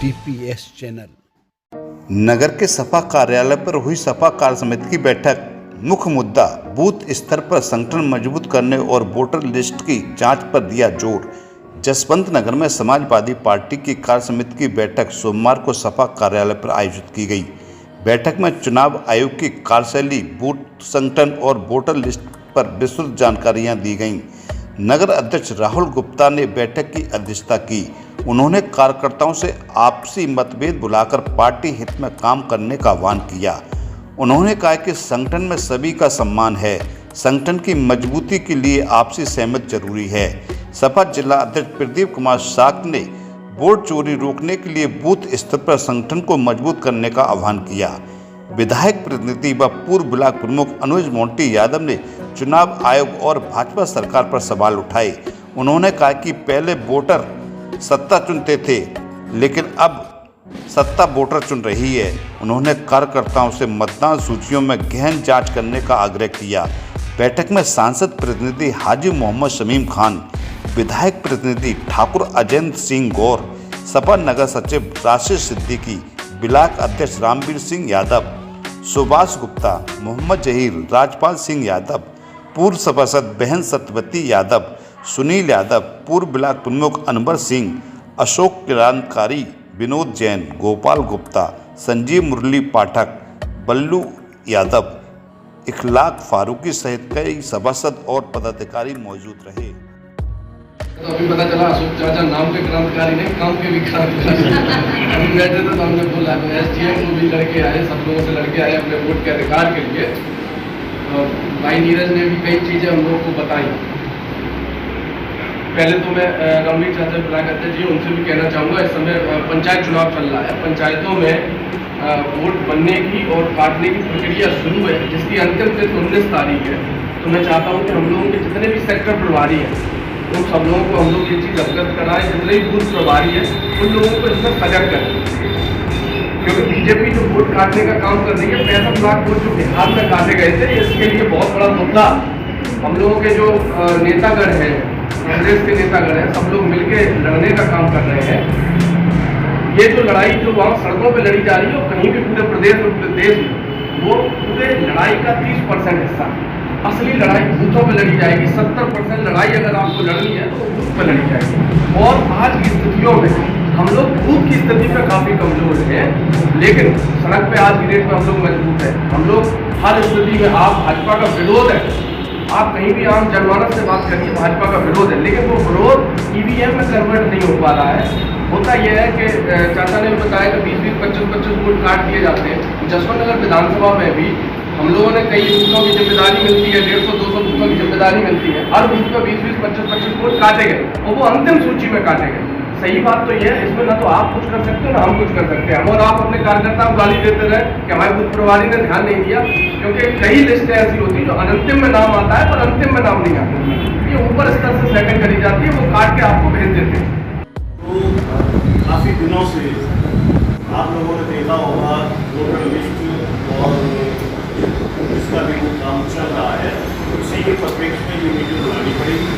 DPS channel. नगर के सपा कार्यालय पर हुई सपा कार्य समिति की बैठक। मुख्य मुद्दा बूथ स्तर पर संगठन मजबूत करने और वोटर लिस्ट की जांच पर दिया जोर। जसवंत नगर में समाजवादी पार्टी की कार्य समिति की बैठक सोमवार को सपा कार्यालय पर आयोजित की गई। बैठक में चुनाव आयोग की कार्यशैली, बूथ संगठन और वोटर लिस्ट पर विस्तृत जानकारियां दी गईं। नगर अध्यक्ष राहुल गुप्ता ने बैठक की अध्यक्षता की। उन्होंने कार्यकर्ताओं से आपसी मतभेद भुलाकर पार्टी हित में काम करने का आह्वान किया। उन्होंने कहा कि संगठन में सभी का सम्मान है। संगठन की मजबूती के लिए आपसी सहमति जरूरी है। सपा जिला अध्यक्ष प्रदीप कुमार साक ने वोट चोरी रोकने के लिए बूथ स्तर पर संगठन को मजबूत करने का आह्वान किया। विधायक प्रतिनिधि व पूर्व ब्लॉक प्रमुख अनुज मोंटी यादव ने चुनाव आयोग और भाजपा सरकार पर सवाल उठाए। उन्होंने कहा कि पहले वोटर सत्ता चुनते थे, लेकिन अब सत्ता वोटर चुन रही है। उन्होंने कार्यकर्ताओं से मतदान सूचियों में गहन जांच करने का आग्रह किया। बैठक में सांसद प्रतिनिधि हाजी मोहम्मद शमीम खान, विधायक प्रतिनिधि ठाकुर अजयंत सिंह गौर, सपा नगर सचिव राशिद सिद्दीकी, ब्लॉक अध्यक्ष रामवीर सिंह यादव, सुभाष गुप्ता, मोहम्मद जहीर, राजपाल सिंह यादव, पूर्व सभासद बहन सत्यवती यादव, सुनील यादव, पूर्व ब्लॉक प्रमुख अनवर सिंह, अशोक क्रांतिकारी, विनोद जैन, गोपाल गुप्ता, संजीव मुरली पाठक, बल्लू यादव, इखलाक फारूकी सहित कई सभासद और पदाधिकारी मौजूद रहे। तो अभी पता चला अशोक चाचा नाम के क्रांतिकारी नहीं, काम के भी क्रांतिकारी। अभी बैठे थे तो हमने बोला SDM को भी लड़के आए, सब लोगों से लड़के आए अपने वोट के अधिकार के लिए। भाई नीरज ने भी कई चीज़ें हम लोग को बताई। पहले तो मैं रणवीर चाचा ब्लॉक अध्यक्ष जी उनसे भी कहना चाहूँगा, इस समय पंचायत चुनाव चल रहा है। पंचायतों में वोट बनने की और काटने की प्रक्रिया शुरू है, जिसकी अंतिम तिथि 19 तारीख है। तो मैं चाहता हूँ कि हम लोगों के जितने भी सेक्टर प्रभारी हैं उन सब लोगों को हम लोग ये चीज़ अवगत कराएं। जितने भी बूथ प्रभारी हैं उन लोगों को इसमें सजग करें, क्योंकि बीजेपी जो वोट काटने का काम कर रही है, 65 लाख वोट जो बिहार में काटे गए थे, इसके लिए बहुत बड़ा मुद्दा हम लोगों के जो नेतागण हैं, कांग्रेस के नेतागण हैं, सब लोग मिलकर लड़ने का काम कर रहे हैं। ये जो लड़ाई जो वहाँ सड़कों पे लड़ी जा रही है और कहीं भी पूरे प्रदेश में, पूरे देश में, वो पूरे लड़ाई का 30% हिस्सा है। असली लड़ाई बूथों पे लड़ी जाएगी। 70% लड़ाई अगर आपको लड़नी है तो बूथ पे लड़ी जाएगी। और आज की स्थितियों में हम लोग बूथ की स्थिति पे काफ़ी कमजोर हैं, लेकिन सड़क पे आज की डेट में हम लोग मजबूत हैं। हम लोग हर स्थिति में, आप भाजपा का विरोध है, आप कहीं भी आम जनमानस से बात करिए, भाजपा का विरोध है, लेकिन वो विरोध EVM में कन्वर्ट नहीं हो पा रहा है। होता यह है कि चाचा ने बताया कि 20-20, 25-25 वोट काट दिए जाते हैं। जसवंत नगर विधानसभा में भी हम लोगों ने कई बूथों की जिम्मेदारी मिलती है, 150-200 बूथों की जिम्मेदारी मिलती है। हर बूथ पर 20-20, 25-25 वोट काटे गए और वो अंतिम सूची में काटे गए। सही बात तो यह है, इसमें ना तो आप कुछ कर सकते हो ना हम कुछ कर सकते हैं। हम और आप अपने कार्यकर्ता को गाली देते रहे कि हमारे बूथ प्रभारी ने ध्यान नहीं दिया, क्योंकि कई लिस्टें ऐसी होती हैं जो अंतिम में नाम आता है पर अंतिम में नाम नहीं आता। ये ऊपर स्तर से सेटिंग करी जाती है, वो काट के आपको भेज देते हैं। तो काफ़ी दिनों से आप लोगों ने देखा होगा वोटर लिस्ट और इसका भी काम चल रहा है, उसी के परिप्रेक्ष्य में ये मीटिंग बुलानी पड़ेगी,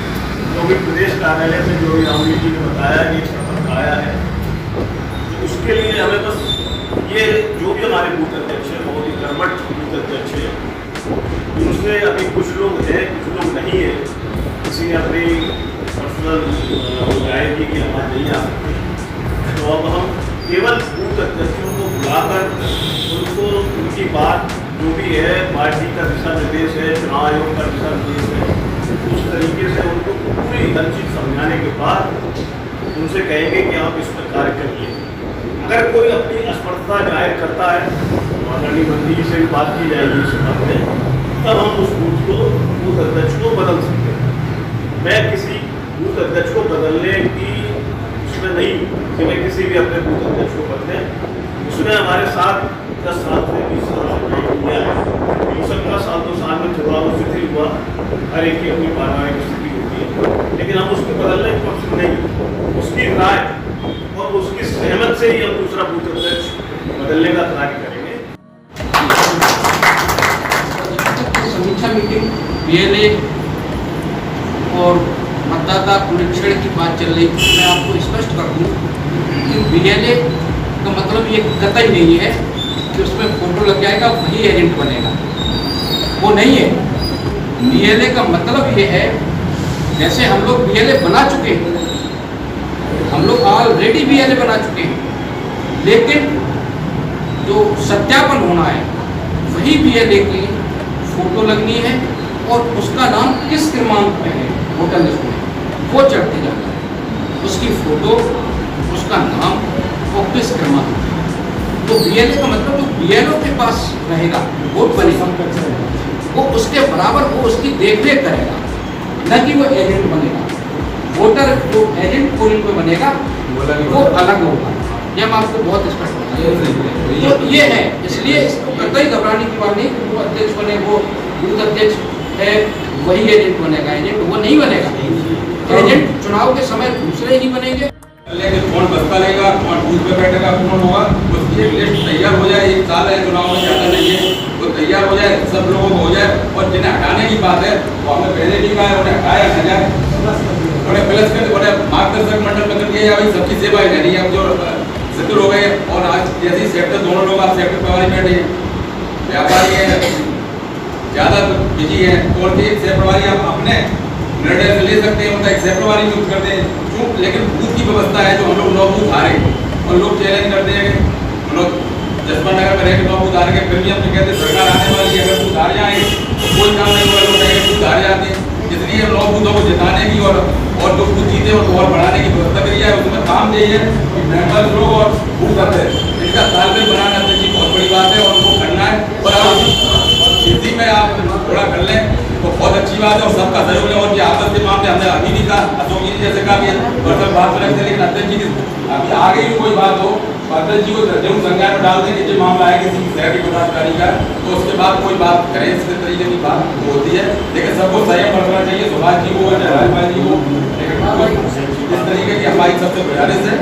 क्योंकि प्रदेश कार्यालय से जो भी रामवीर जी ने बताया कि पत्र आया है, तो उसके लिए हमें बस ये जो भी हमारे बूथ अध्यक्ष हैं, बहुत ही कर्मठ बूथ अध्यक्ष हैं, उनसे अभी कुछ लोग हैं, कुछ लोग नहीं है। किसी ने अपनी पर्सनल राय दी कि हमारे नहीं आ सकते, तो अब हम केवल बूथ अध्यक्षों को बुलाकर उनको उनकी बात जो भी है, पार्टी का दिशा निर्देश है, चुनाव आयोग का दिशा निर्देश है, उस तरीके से उनको पूरी हर चीज़ समझाने के बाद उनसे कहेंगे कि आप इस पर कार्य करिए। अगर कोई अपनी असमर्थता जाहिर करता है तो आदरणीय मंत्री जी से भी बात की जाएगी इस बात में, तब हम उस बूथ अध्यक्ष को बदल सकते हैं। मैं किसी बूथ अध्यक्ष को बदलने की उसमें नहीं कि मैं किसी भी अपने बूथ अध्यक्ष को बदले, उसने हमारे साथ 10 साल से 20 साल से किया है। हो सकता साल 2 साल में चुनाव स्थिति हुआ, हर एक की अपनी पारिवारिक स्थिति होती है, लेकिन हम उसको बदलने के पक्ष में नहीं। उसकी राय और उसकी सहमत से ही हम दूसरा बूथ अध्यक्ष बदलने का कार्य करेंगे। समीक्षा मीटिंग BLA और मतदाता पुनरीक्षण की बात चल रही थी। मैं आपको स्पष्ट कर दूं कि BLA का मतलब ये कतई नहीं है कि उसमें फोटो लग जाएगा वही एजेंट बनेगा, वो नहीं है। बीएलए का मतलब ये है, जैसे हम लोग बीएलए बना चुके हैं, हम लोग ऑलरेडी बीएलए बना चुके हैं, लेकिन जो सत्यापन होना है वही बीएलए की फोटो लगनी है और उसका नाम किस क्रमांक पे है वोटर लिस्ट में वो चढ़ते जाता है, उसकी फोटो, उसका नाम और किस क्रमांक। तो बीएलए का मतलब जो बीएलओ के पास रहेगा वोट बनेगा, वो उसके बराबर वो उसकी देखरेख करेगा, न कि वो एजेंट बनेगा। वोटर जो एजेंट पोलिंग में बनेगा वो अलग होगा, ये हम आपको बहुत स्पष्ट बताएंगे। तो ये है, इसलिए इसको कतई घबराने की बात नहीं कि वो अध्यक्ष बने, वो बूथ अध्यक्ष है वही एजेंट बनेगा, एजेंट वो नहीं बनेगा। एजेंट चुनाव के समय दूसरे ही बनेंगे। लेकिन कौन बसता रहेगा, कौन बूथ पे बैठेगा, कौन होगा, उसकी एक लिस्ट तैयार हो जाए। 1 साल है चुनाव में, ज़्यादा नहीं है, तो तैयार हो जाए, सब लोगों को हो जाए। और जिन्हें हटाने की बात है वो हमें पहले नहीं कहा है, उन्हें हटाया न जाए, उन्हें प्लस कर, उन्हें मार्गदर्शक मंडल में कर दिया या भाई सबकी सेवा ही नहीं है। अब जो शिथिल हो गए और आज जैसे सेक्टर दोनों लोग आप सेक्टर प्रभारी बैठे हैं, व्यापारी हैं, ज़्यादा बिजी है, तो उनके एक सेक्टर प्रभारी आप अपने निर्णय से ले सकते हैं, उनका एक सेक्टर प्रभारी नियुक्त करते हैं क्यों। लेकिन बूथ की व्यवस्था है, जो हम लोग 9 बूथ हारे और लोग चैलेंज करते हैं कि हम लोग जसवंत नगर में रह के 9 बूथ हार गए, फिर भी हम कहते हैं सरकार आने वाली है, अगर बूथ हार जाएंगे तो कोई काम नहीं होगा, लोग कहेंगे बूथ हार जाते हैं। इसलिए हम 9 बूथों को जिताने की और जो बूथ जीते उनको और बढ़ाने की व्यवस्था करी है। उसमें काम यही है कि मेंबर लोग और बूथ अध्यक्ष इनका तालमेल बनाना अच्छी बहुत बड़ी बात है और उनको करना है। और आप इसी में आप थोड़ा कर लें तो बहुत अच्छी बात है और सबका सहयोग लें। और ये आपस के मामले हमने अभी नहीं कहा, अशोक जी जैसे कहा कि सब बात रखते हैं, लेकिन अध्यक्ष जी की अभी आगे भी कोई बात हो तो अध्यक्ष जी को जरूर संज्ञान में डाल दें कि जो मामला है किसी शहर की पदाधिकारी का, तो उसके बाद कोई बात करें। इस तरीके की बात होती है, लेकिन सबको संयम रखना चाहिए, सुभाष जी को, जयराज भाई जी को, लेकिन इस तरीके की हमारी सबसे गुजारिश है।